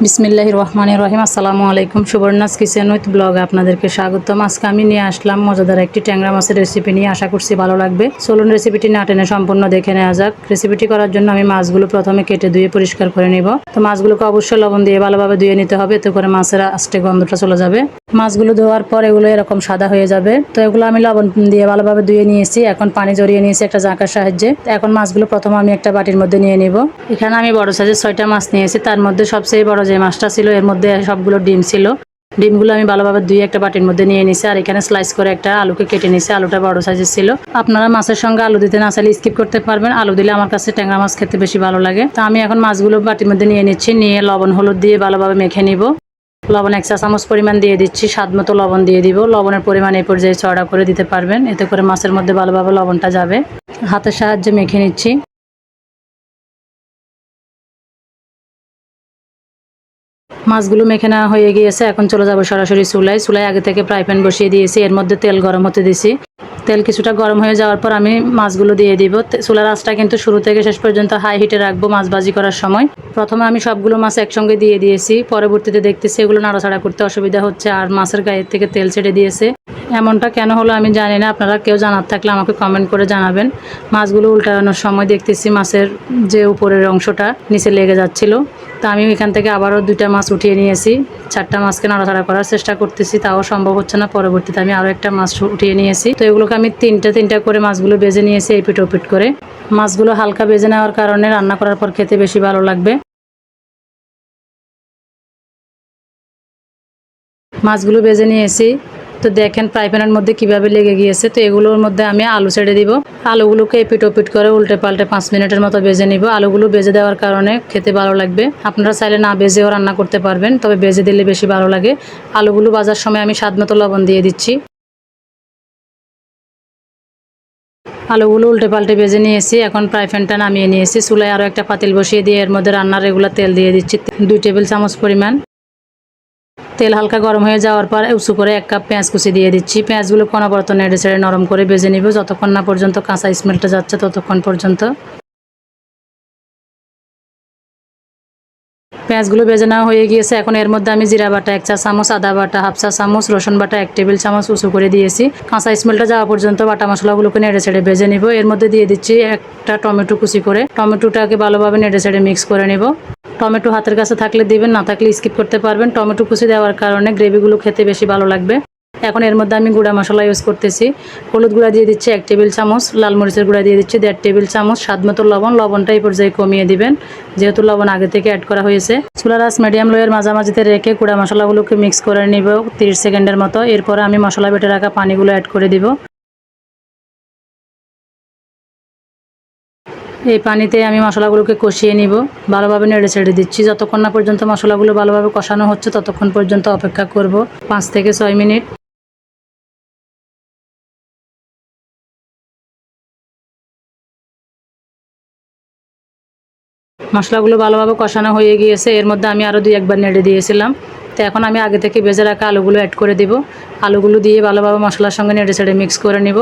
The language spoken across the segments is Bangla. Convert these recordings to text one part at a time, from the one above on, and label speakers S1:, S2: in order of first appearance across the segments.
S1: বিসমিল্লাহির রহমানির রহিম। আসসালামু আলাইকুম। সুবর্ণাস কিচেন উইথ ব্লগে আপনাদেরকে স্বাগতম। আজকে আমি নিয়ে আসলাম মজাদার একটি ট্যাংরা মাছের রেসিপি নিয়ে। আশা করছি ভালো লাগবে। চলুন রেসিপিটি না টেনে সম্পূর্ণ দেখে নেওয়া যাক। রেসিপিটি করার জন্য আমি মাছগুলো প্রথমে কেটে ধুয়ে পরিষ্কার করে নেব। তো মাছগুলোকে অবশ্যই লবণ দিয়ে ভালোভাবে ধুয়ে নিতে হবে, এতে করে মাছের আস্তে গন্ধটা চলে যাবে। মাছগুলো ধোয়ার পর এগুলো এরকম সাদা হয়ে যাবে। তো এগুলো আমি লবণ দিয়ে ভালোভাবে ধুয়ে নিয়েছি। এখন পানি জড়িয়ে নিয়েছি একটা জাঁকার সাহায্যে। এখন মাছগুলো প্রথমে আমি একটা বাটির মধ্যে নিয়ে নিব। এখানে আমি বড় সাইজের 6টা মাছ নিয়েছি। তার মধ্যে সবচেয়ে বড় যে মাছটা ছিল এর মধ্যে সবগুলো ডিম ছিল। ডিমগুলো আমি ভালোভাবে ধুয়ে একটা বাটির মধ্যে নিয়ে নিছি। আর এখানে স্লাইস করে একটা আলুকে কেটে নিছি। আলুটা বড় সাইজের ছিল। আপনারা মাছের সঙ্গে আলু দিতে না চাইলে স্কিপ করতে পারবেন। আলু দিলে আমার কাছে ট্যাংরা মাছ খেতে বেশি ভালো লাগে। তো আমি এখন মাছগুলো বাটির মধ্যে নিয়ে নিচ্ছি। নিয়ে লবণ হলুদ দিয়ে ভালোভাবে মেখে নিব। লবণ 1 চা চামচ পরিমাণ দিয়ে দিচ্ছি। স্বাদ মতো লবণ দিয়ে দিব। লবণের পরিমাণ এই পর্যায়ে চড়া করে দিতে পারবেন, এতে করে মাছের মধ্যে ভালোভাবে লবণটা যাবে। হাতের সাহায্যে মেখে নিচ্ছি। মাছগুলো মেখে নেওয়া হয়ে গিয়েছে। এখন চলে যাবো সরাসরি চুলায় আগে থেকে ফ্রাই প্যান বসিয়ে দিয়েছি। এর মধ্যে তেল গরম হতে দিছি। তেল কিছুটা গরম হয়ে যাওয়ার পর আমি মাছগুলো দিয়ে দিব। চুলার আঁচটা কিন্তু শুরু থেকে শেষ পর্যন্ত হাই হিটে রাখবো মাছ ভাজি করার সময়। প্রথমে আমি সবগুলো মাছ একসঙ্গে দিয়ে দিয়েছি। পরবর্তীতে দেখতেছি এগুলো নাড়াচাড়া করতে অসুবিধা হচ্ছে আর মাছের গায়ের থেকে তেল ছেড়ে দিয়েছে। এমনটা কেন হলো আমি জানি না। আপনারা কেউ জানার থাকলে আমাকে কমেন্ট করে জানাবেন। মাছগুলো উল্টানোর সময় দেখতেছি মাছের যে উপরের অংশটা নিচে লেগে যাচ্ছিল। তো আমি এখান থেকে আবারও 2টা মাছ উঠিয়ে নিয়েছি। 4টা মাছকে নাড়াচাড়া করার চেষ্টা করতেছি, তাও সম্ভব হচ্ছে না। পরবর্তীতে আমি আরও একটা মাছ উঠিয়ে নিয়েছি। তো এগুলোকে আমি তিনটা করে মাছগুলো ভেজে নিয়েছি এপিট ওপিট করে। মাছগুলো হালকা ভেজে নেওয়ার কারণে রান্না করার পর খেতে বেশি ভালো লাগবে। মাছগুলো ভেজে নিয়েছি। তো দেখেন ফ্রাই প্যানের মধ্যে কিভাবে লেগে গিয়েছে। তো এগুলোর মধ্যে আমি আলু ছেড়ে দিব। আলুগুলোকে এপিট ওপিট করে উল্টে পাল্টে 5 মিনিটের মতো ভেজে নিব। আলুগুলো ভেজে দেওয়ার কারণে খেতে ভালো লাগবে। আপনারা চাইলে না ভেজেও রান্না করতে পারবেন, তবে ভেজে দিলে বেশি ভালো লাগে। আলুগুলো ভাজার সময় আমি স্বাদ মতো লবণ দিয়ে দিচ্ছি। আলুগুলো উল্টে পাল্টে ভেজে নিয়েছি। এখন ফ্রাই প্যানটা নামিয়ে নিয়েছি। চুলায় আরও একটা পাতিল বসিয়ে দিয়ে এর মধ্যে রান্নার রেগুলার তেল দিয়ে দিচ্ছি 2 টেবিল চামচ পরিমাণ। তেল হালকা গরম হয়ে যাওয়ার পর উঁচু করে 1 কাপ পেঁয়াজ কুচি দিয়ে দিচ্ছি। পেঁয়াজগুলো অনবরত নেড়ে ছেড়ে নরম করে ভেজে নিব, যতক্ষণ না পর্যন্ত কাঁচা স্মেলটা যাচ্ছে ততক্ষণ পর্যন্ত। পেঁয়াজগুলো ভেজে নেওয়া হয়ে গিয়েছে। এখন এর মধ্যে আমি জিরা বাটা 1 চা চামচ, আদা বাটা 1/2 চা চামচ, রসুন বাটা 1 টেবিল চামচ উঁচু করে দিয়েছি। কাঁচা স্মেলটা যাওয়া পর্যন্ত বাটা মশলাগুলোকে নেড়ে ছেড়ে ভেজে নিব। এর মধ্যে দিয়ে দিচ্ছি একটা টমেটো কুচি করে। টমেটোটাকে ভালোভাবে নেড়ে ছেড়ে মিক্স করে নেব। টমেটো হাতের কাছে থাকলে দিবেন, না থাকলে স্কিপ করতে পারবেন। টমেটো কুচি দেওয়ার কারণে গ্রেভিগুলো খেতে বেশি ভালো লাগবে। এখন এর মধ্যে আমি গুঁড়া মশলা ইউজ করতেছি। হলুদ গুঁড়া দিয়ে দিচ্ছি 1 টেবিল চামচ, লাল মরিচের গুঁড়া দিয়ে দিচ্ছি 1.5 টেবিল চামচ, স্বাদ মতো লবণ। লবণটা এই পর্যায়ে কমিয়ে দিবেন, যেহেতু লবণ আগে থেকে অ্যাড করা হয়েছে। চুলার আঁচ মিডিয়াম লোয়ের মাঝামাঝিতে রেখে গুঁড়া মশলাগুলোকে মিক্স করে নিব 30 সেকেন্ডের মতো। এরপরে আমি মশলা বেটে রাখা পানিগুলো অ্যাড করে দিব। এই পানিতে আমি মশলাগুলোকে কষিয়ে নিব। ভালোভাবে নেড়ে ছেড়ে দিচ্ছি। যতক্ষণ না পর্যন্ত মশলাগুলো ভালোভাবে কষানো হচ্ছে ততক্ষণ পর্যন্ত অপেক্ষা করব 5 থেকে 6 মিনিট। মশলাগুলো ভালোভাবে কষানো হয়ে গিয়েছে। এর মধ্যে আমি আরও 2-1 বার নেড়ে দিয়েছিলাম। তো এখন আমি আগে থেকে ভেজে রাখা আলুগুলো অ্যাড করে দিব। আলুগুলো দিয়ে ভালোভাবে মশলার সঙ্গে নেড়ে ছেড়ে মিক্স করে নিব।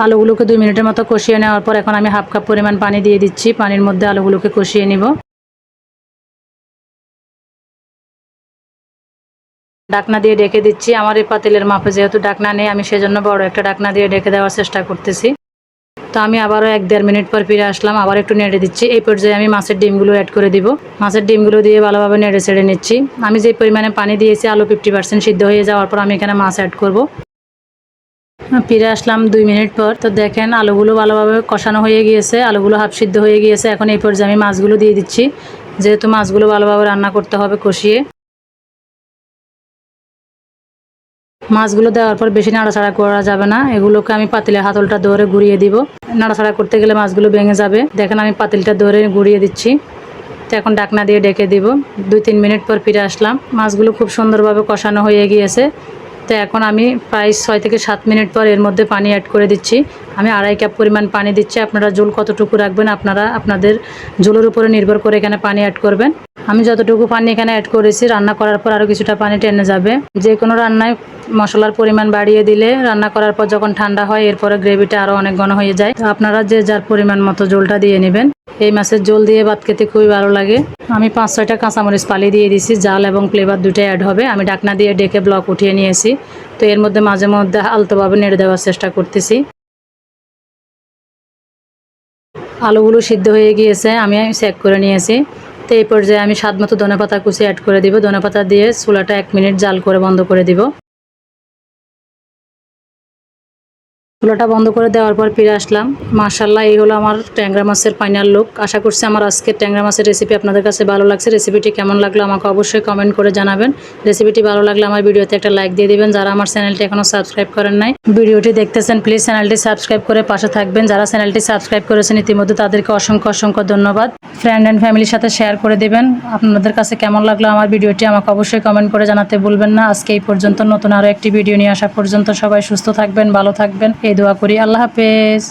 S1: আলুগুলোকে 2 মিনিটের মতো কষিয়ে নেওয়ার পর এখন আমি 1/2 কাপ পরিমাণ পানি দিয়ে দিচ্ছি। পানির মধ্যে আলুগুলোকে কষিয়ে নিব। ঢাকনা দিয়ে ঢেকে দিচ্ছি। আমার এই পাতিলের মাপে যেহেতু ঢাকনা নেই, আমি সেজন্য বড় একটা ঢাকনা দিয়ে ঢেকে দেওয়ার চেষ্টা করতেছি। তো আমি আবারও 1-1.5 মিনিট পর ফিরে আসলাম। আবার একটু নেড়ে দিচ্ছি। এই পর্যায়ে আমি মাছের ডিমগুলো অ্যাড করে দিব। মাছের ডিমগুলো দিয়ে ভালোভাবে নেড়ে ছেড়ে নিচ্ছি। আমি যে পরিমাণে পানি দিয়েছি আলু 50% সিদ্ধ হয়ে যাওয়ার পর আমি এখানে মাছ অ্যাড করব। ফিরে আসলাম 2 মিনিট পর। তো দেখেন আলুগুলো ভালোভাবে কষানো হয়ে গিয়েছে, আলুগুলো হাফ সিদ্ধ হয়ে গিয়েছে। এখন এই পর্যায়ে আমি মাছগুলো দিয়ে দিচ্ছি। যেহেতু মাছগুলো ভালোভাবে রান্না করতে হবে কষিয়ে। মাছগুলো দেওয়ার পর বেশি নাড়াচাড়া করা যাবে না। এগুলোকে আমি পাতিলে হাতলটা ধরে ঘুরিয়ে দিব। নাড়াচাড়া করতে গেলে মাছগুলো ভেঙে যাবে। দেখেন আমি পাতিলটা ধরে ঘুরিয়ে দিচ্ছি। তো এখন ঢাকনা দিয়ে ঢেকে দিব। 2-3 মিনিট পর ফিরে আসলাম। মাছগুলো খুব সুন্দরভাবে কষানো হয়ে গিয়েছে। তো এখন আমি প্রায় 6 থেকে 7 মিনিট পর এর মধ্যে পানি অ্যাড করে দিচ্ছি। আমি 2.5 কাপ পরিমাণ পানি দিচ্ছি। আপনারা ঝোল কতটুকু রাখবেন আপনারা আপনাদের ঝোলের উপরে নির্ভর করে এখানে পানি অ্যাড করবেন। আমি যতটুকু পানি এখানে অ্যাড করেছি, রান্না করার পর আরও কিছুটা পানি টেনে যাবে। যে কোনো রান্নায় মশলার পরিমাণ বাড়িয়ে দিলে রান্না করার পর যখন ঠান্ডা হয় এরপরে গ্রেভিটা আরও অনেক ঘন হয়ে যায়। তো আপনারা যে যার পরিমাণ মতো ঝোলটা দিয়ে নেবেন। এই মাছের ঝোল দিয়ে ভাত খেতে খুবই ভালো লাগে। আমি 5-6টা কাঁচামরিচ ফালি দিয়ে দিয়েছি, জাল এবং ফ্লেভার দুটোই অ্যাড হবে। আমি ঢাকনা দিয়ে ডেকে ব্লক উঠিয়ে নিয়েছি। তো এর মধ্যে মাঝে মধ্যে আলতোভাবে নেড়ে দেওয়ার চেষ্টা করতেছি। আলুগুলো সিদ্ধ হয়ে গিয়েছে, আমি চেক করে নিয়েছি। তো এই পর্যায়ে আমি স্বাদ মতো ধনেপাতা কুচি অ্যাড করে দিব। ধনেপাতা দিয়ে চুলাটা 1 মিনিট জাল করে বন্ধ করে দিব। চুলাটা বন্ধ করে দেওয়ার পর ফিরে আসলাম। মাশাআল্লাহ, এই হলো আমার ট্যাংরা মাছের ফাইনাল লুক। আশা করছি আমার আজকের ট্যাংরা মাছের রেসিপি আপনাদের কাছে ভালো লাগছে। রেসিপিটি কেমন লাগলো আমাকে অবশ্যই কমেন্ট করে জানাবেন। রেসিপিটি ভালো লাগলে আমার ভিডিওতে একটা লাইক দিয়ে দিবেন। যারা আমার চ্যানেলটি এখনও সাবস্ক্রাইব করেন নাই, ভিডিওটি দেখতেছেন, প্লিজ চ্যানেলটি সাবস্ক্রাইব করে পাশে থাকবেন। যারা চ্যানেলটি সাবস্ক্রাইব করেছেন ইতিমধ্যে তাদেরকে অসংখ্য অসংখ্য ধন্যবাদ। ফ্রেন্ড অ্যান্ড ফ্যামিলির সাথে শেয়ার করে দেবেন। আপনাদের কাছে কেমন লাগলো আমার ভিডিওটি আমাকে অবশ্যই কমেন্ট করে জানাতে ভুলবেন না। আজকে এই পর্যন্ত, নতুন আরও একটি ভিডিও নিয়ে আসা পর্যন্ত সবাই সুস্থ থাকবেন, ভালো থাকবেন এই দোয়া করি। আল্লাহ হাফেজ।